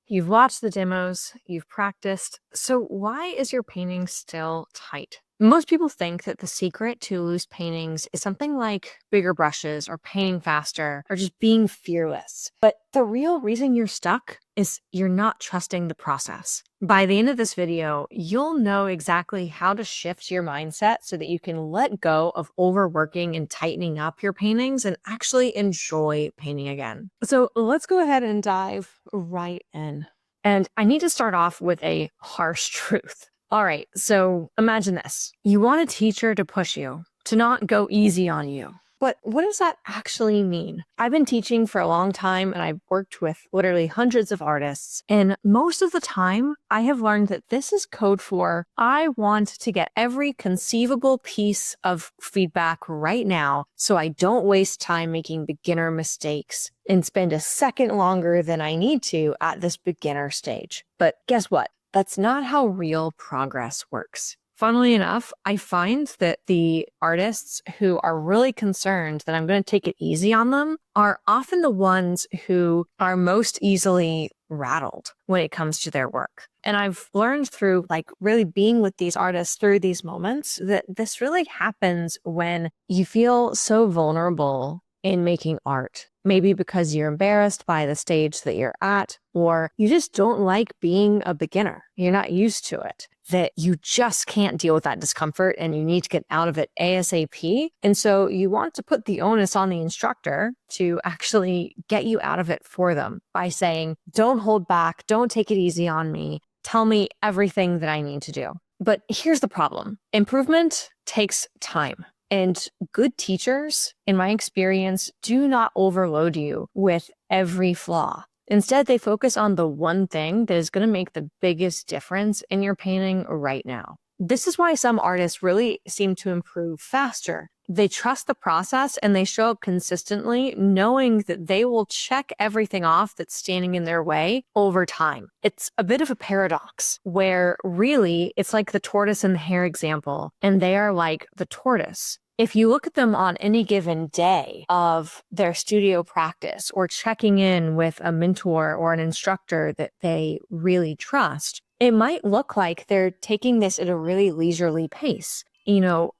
You've watched the demos, you've practiced. So why is your painting still tight? Most people think that the secret to loose paintings is something like bigger brushes or painting faster or just being fearless. But the real reason you're stuck is you're not trusting the process. By the end of this video, you'll know exactly how to shift your mindset so that you can let go of overworking and tightening up your paintings and actually enjoy painting again. So let's go ahead and dive right in. And I need to start off with a harsh truth. All right, so imagine this. You want a teacher to push you, to not go easy on you. But what does that actually mean? I've been teaching for a long time and I've worked with literally hundreds of artists. And most of the time, I have learned that this is code for I want to get every conceivable piece of feedback right now so I don't waste time making beginner mistakes and spend a second longer than I need to at this beginner stage. But guess what? That's not how real progress works. Funnily enough, I find that the artists who are really concerned that I'm going to take it easy on them are often the ones who are most easily rattled when it comes to their work. And I've learned through really being with these artists through these moments that this really happens when you feel so vulnerable in making art. Maybe because you're embarrassed by the stage that you're at, or you just don't like being a beginner. You're not used to it, that you just can't deal with that discomfort and you need to get out of it ASAP. And so you want to put the onus on the instructor to actually get you out of it for them by saying, don't hold back, don't take it easy on me, tell me everything that I need to do. But here's the problem. Improvement takes time. And good teachers, in my experience, do not overload you with every flaw. Instead, they focus on the one thing that is going to make the biggest difference in your painting right now. This is why some artists really seem to improve faster. They trust the process and they show up consistently, knowing that they will check everything off that's standing in their way over time. It's a bit of a paradox where really it's like the tortoise and the hare example, and they are like the tortoise. If you look at them on any given day of their studio practice or checking in with a mentor or an instructor that they really trust, it might look like they're taking this at a really leisurely pace.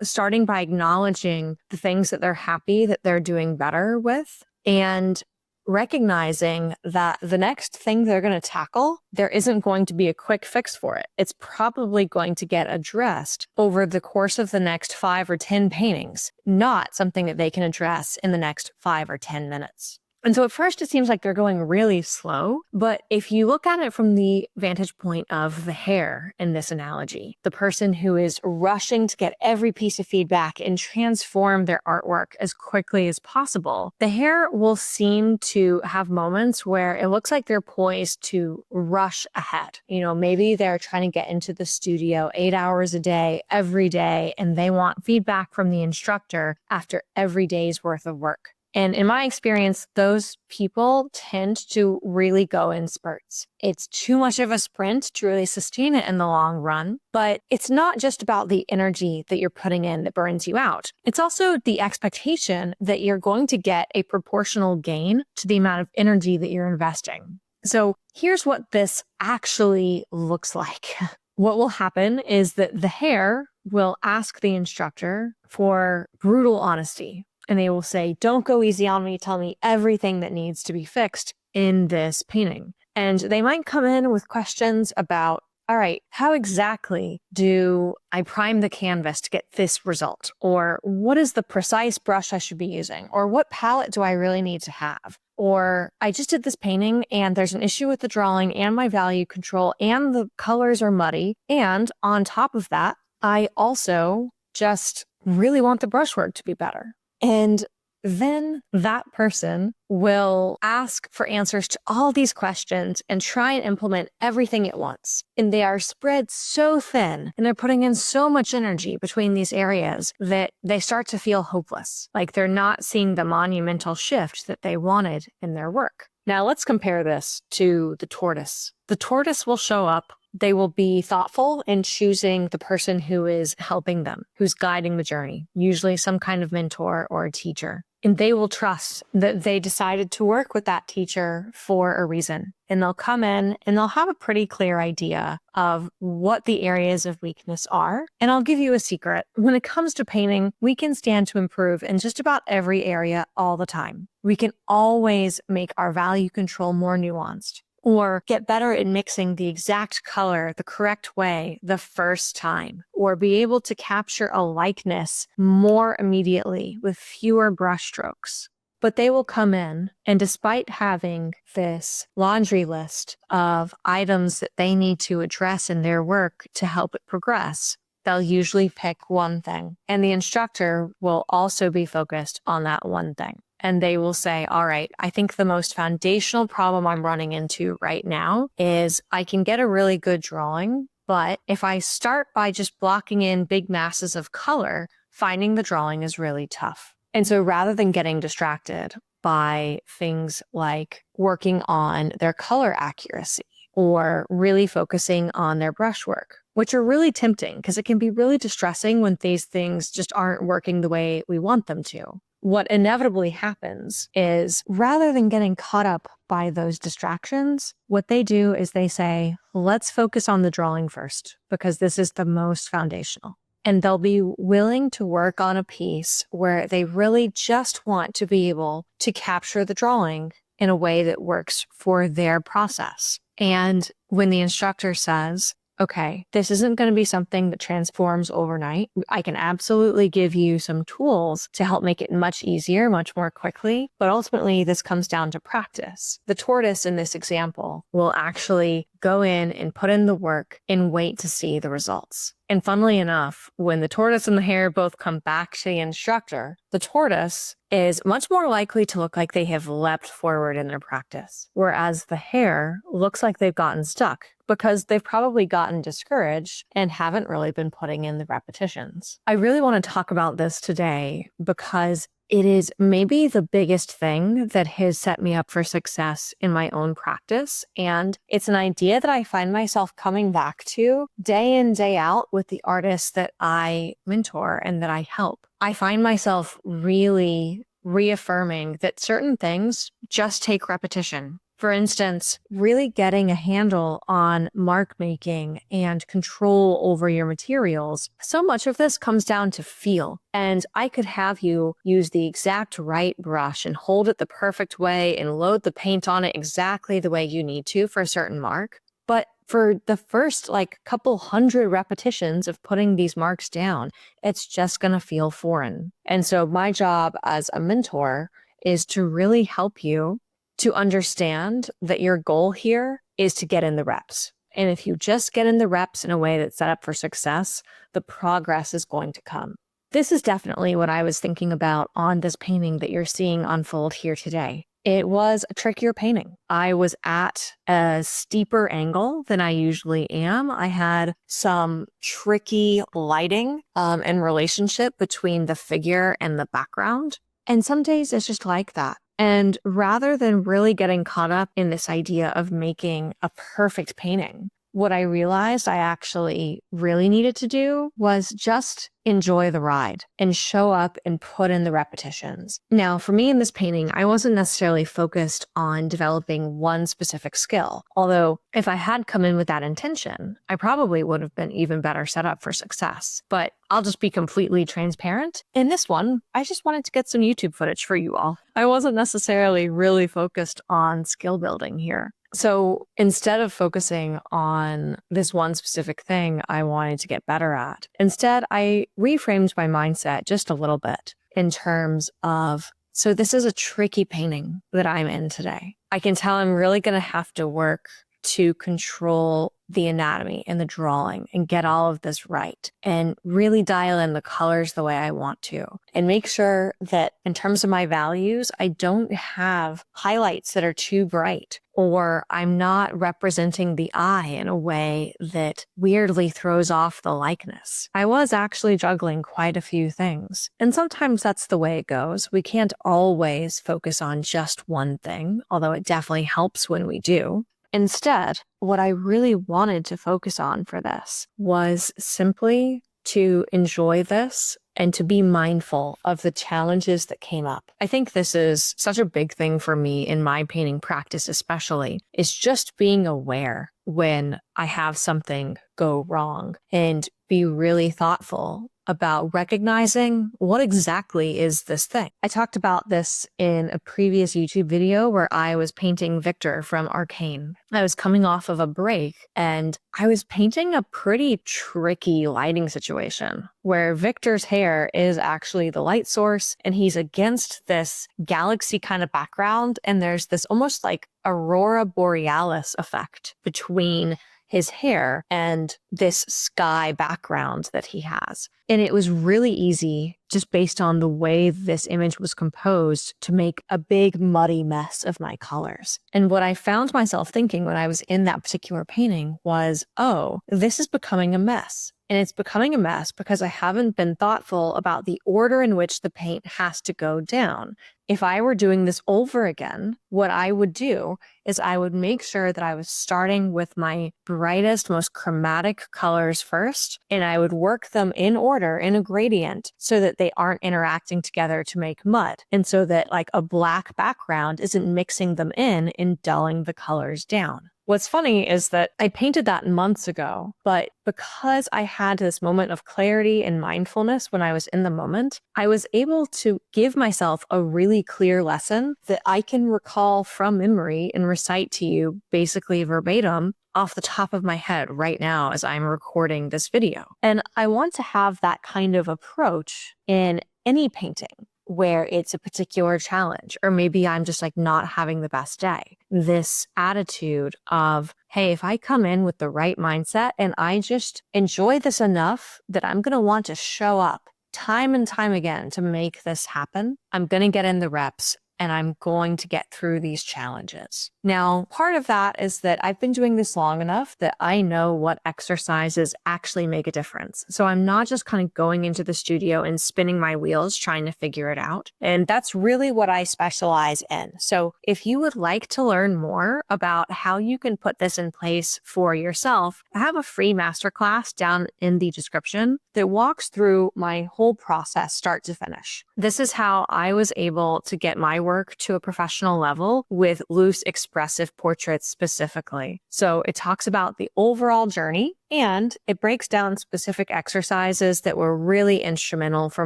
Starting by acknowledging the things that they're happy that they're doing better with and recognizing that the next thing they're going to tackle, there isn't going to be a quick fix for it. It's probably going to get addressed over the course of the next 5 or 10 paintings, not something that they can address in the next 5 or 10 minutes. And so at first it seems like they're going really slow, but if you look at it from the vantage point of the hare in this analogy, the person who is rushing to get every piece of feedback and transform their artwork as quickly as possible, the hare will seem to have moments where it looks like they're poised to rush ahead. Maybe they're trying to get into the studio 8 hours a day, every day, and they want feedback from the instructor after every day's worth of work. And in my experience, those people tend to really go in spurts. It's too much of a sprint to really sustain it in the long run. But it's not just about the energy that you're putting in that burns you out. It's also the expectation that you're going to get a proportional gain to the amount of energy that you're investing. So here's what this actually looks like. What will happen is that the hare will ask the instructor for brutal honesty. And they will say, don't go easy on me. Tell me everything that needs to be fixed in this painting. And they might come in with questions about, all right, how exactly do I prime the canvas to get this result? Or what is the precise brush I should be using? Or what palette do I really need to have? Or I just did this painting and there's an issue with the drawing and my value control and the colors are muddy. And on top of that, I also just really want the brushwork to be better. And then that person will ask for answers to all these questions and try and implement everything at once. And they are spread so thin and they're putting in so much energy between these areas that they start to feel hopeless, like they're not seeing the monumental shift that they wanted in their work. Now let's compare this to the tortoise. The tortoise will show up. They will be thoughtful in choosing the person who is helping them, who's guiding the journey, usually some kind of mentor or a teacher. And they will trust that they decided to work with that teacher for a reason. And they'll come in and they'll have a pretty clear idea of what the areas of weakness are. And I'll give you a secret. When it comes to painting, we can stand to improve in just about every area all the time. We can always make our value control more nuanced, or get better at mixing the exact color the correct way the first time, or be able to capture a likeness more immediately with fewer brushstrokes. But they will come in, and despite having this laundry list of items that they need to address in their work to help it progress, they'll usually pick one thing. And the instructor will also be focused on that one thing. And they will say, all right, I think the most foundational problem I'm running into right now is I can get a really good drawing, but if I start by just blocking in big masses of color, finding the drawing is really tough. And so rather than getting distracted by things like working on their color accuracy or really focusing on their brushwork, which are really tempting because it can be really distressing when these things just aren't working the way we want them to. What inevitably happens is rather than getting caught up by those distractions, what they do is they say, let's focus on the drawing first because this is the most foundational. And they'll be willing to work on a piece where they really just want to be able to capture the drawing in a way that works for their process. And when the instructor says, okay, this isn't going to be something that transforms overnight. I can absolutely give you some tools to help make it much easier, much more quickly. But ultimately, this comes down to practice. The tortoise in this example will actually go in and put in the work and wait to see the results. And funnily enough, when the tortoise and the hare both come back to the instructor, the tortoise is much more likely to look like they have leapt forward in their practice, whereas the hare looks like they've gotten stuck because they've probably gotten discouraged and haven't really been putting in the repetitions. I really want to talk about this today because it is maybe the biggest thing that has set me up for success in my own practice. And it's an idea that I find myself coming back to day in, day out with the artists that I mentor and that I help. I find myself really reaffirming that certain things just take repetition. For instance, really getting a handle on mark making and control over your materials. So much of this comes down to feel. And I could have you use the exact right brush and hold it the perfect way and load the paint on it exactly the way you need to for a certain mark. But for the first couple hundred repetitions of putting these marks down, it's just going to feel foreign. And so my job as a mentor is to really help you to understand that your goal here is to get in the reps. And if you just get in the reps in a way that's set up for success, the progress is going to come. This is definitely what I was thinking about on this painting that you're seeing unfold here today. It was a trickier painting. I was at a steeper angle than I usually am. I had some tricky lighting and relationship between the figure and the background. And some days it's just like that. And rather than really getting caught up in this idea of making a perfect painting, what I realized I actually really needed to do was just enjoy the ride and show up and put in the repetitions. Now, for me in this painting, I wasn't necessarily focused on developing one specific skill. Although if I had come in with that intention, I probably would have been even better set up for success. But I'll just be completely transparent. In this one, I just wanted to get some YouTube footage for you all. I wasn't necessarily really focused on skill building here. So instead of focusing on this one specific thing I wanted to get better at, instead I reframed my mindset just a little bit in terms of, so this is a tricky painting that I'm in today. I can tell I'm really going to have to work to control the anatomy and the drawing and get all of this right and really dial in the colors the way I want to and make sure that in terms of my values, I don't have highlights that are too bright or I'm not representing the eye in a way that weirdly throws off the likeness. I was actually juggling quite a few things. And sometimes that's the way it goes. We can't always focus on just one thing, although it definitely helps when we do. Instead, what I really wanted to focus on for this was simply to enjoy this and to be mindful of the challenges that came up. I think this is such a big thing for me in my painting practice, especially, is just being aware when I have something go wrong and be really thoughtful about recognizing what exactly is this thing. I talked about this in a previous YouTube video where I was painting Victor from Arcane. I was coming off of a break and I was painting a pretty tricky lighting situation where Victor's hair is actually the light source and he's against this galaxy kind of background, and there's this almost like aurora borealis effect between his hair and this sky background that he has. And it was really easy, just based on the way this image was composed, to make a big muddy mess of my colors. And what I found myself thinking when I was in that particular painting was, oh, this is becoming a mess. And it's becoming a mess because I haven't been thoughtful about the order in which the paint has to go down. If I were doing this over again, what I would do is I would make sure that I was starting with my brightest, most chromatic colors first, and I would work them in order in a gradient so that they aren't interacting together to make mud, and so that like a black background isn't mixing them in and dulling the colors down. What's funny is that I painted that months ago, but because I had this moment of clarity and mindfulness when I was in the moment, I was able to give myself a really clear lesson that I can recall from memory and recite to you basically verbatim off the top of my head right now as I'm recording this video. And I want to have that kind of approach in any painting where it's a particular challenge, or maybe I'm just like not having the best day. This attitude of, hey, if I come in with the right mindset and I just enjoy this enough that I'm going to want to show up time and time again to make this happen, I'm going to get in the reps and I'm going to get through these challenges. Now, part of that is that I've been doing this long enough that I know what exercises actually make a difference. So I'm not just kind of going into the studio and spinning my wheels trying to figure it out. And that's really what I specialize in. So if you would like to learn more about how you can put this in place for yourself, I have a free masterclass down in the description that walks through my whole process start to finish. This is how I was able to get my work to a professional level with loose expressive portraits specifically. So it talks about the overall journey, and it breaks down specific exercises that were really instrumental for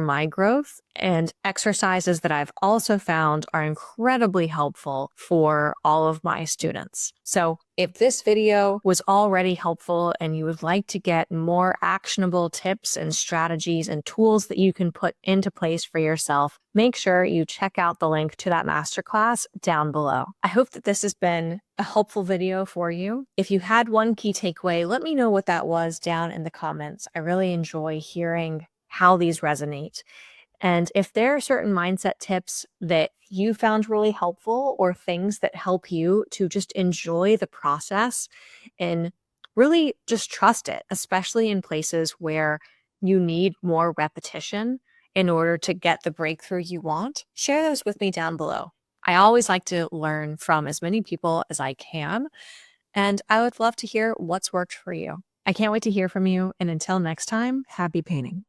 my growth, and exercises that I've also found are incredibly helpful for all of my students. So if this video was already helpful and you would like to get more actionable tips and strategies and tools that you can put into place for yourself, make sure you check out the link to that masterclass down below. I hope that this has been a helpful video for you. If you had one key takeaway, let me know what that was down in the comments. I really enjoy hearing how these resonate. And if there are certain mindset tips that you found really helpful, or things that help you to just enjoy the process and really just trust it, especially in places where you need more repetition in order to get the breakthrough you want, share those with me down below. I always like to learn from as many people as I can, and I would love to hear what's worked for you. I can't wait to hear from you, and until next time, happy painting.